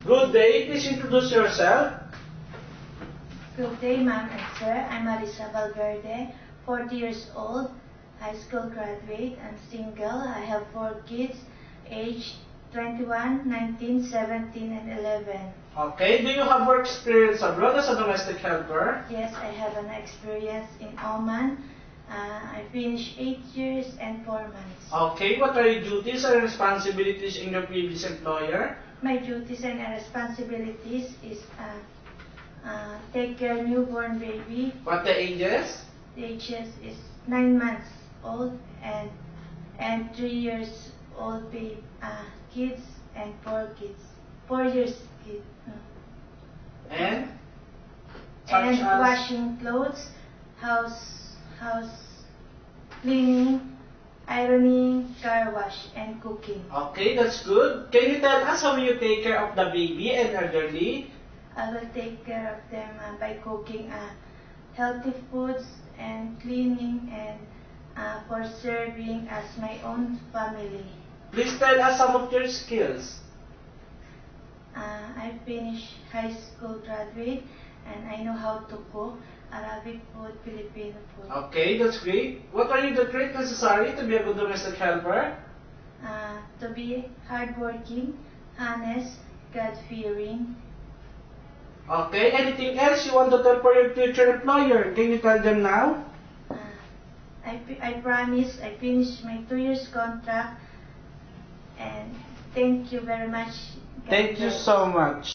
Good day. Please introduce yourself. Good day, ma'am and sir. I'm Marisa Valverde, 40 years old, high school graduate, and single. I have 4 kids, aged 21, 19, 17, and 11. Okay. Do you have work experience abroad as a domestic helper? Yes, I have an experience in Oman. I finished 8 years and 4 months. Okay. What are your duties and responsibilities in your previous employer? My duties and responsibilities is take care newborn baby. What the ages? The ages is 9 months old and 3 years old baby, kids and 4 kids. 4 years kid. And? And Such as? washing clothes, house cleaning, ironing, car wash, and cooking. Okay, that's good. Can you tell us how you take care of the baby and elderly? I will take care of them by cooking healthy foods and cleaning and for serving as my own family. Please tell us some of your skills. I finished high school graduate and I know how to cook Arabic food, Filipino food. Okay, that's great. What are you the traits necessary to be a good domestic helper? To be hardworking, honest, God-fearing. Okay, anything else you want to tell for your future employer? Can you tell them now? I promise I finished my 2 years contract and thank you very much. God Thank you bless. so much.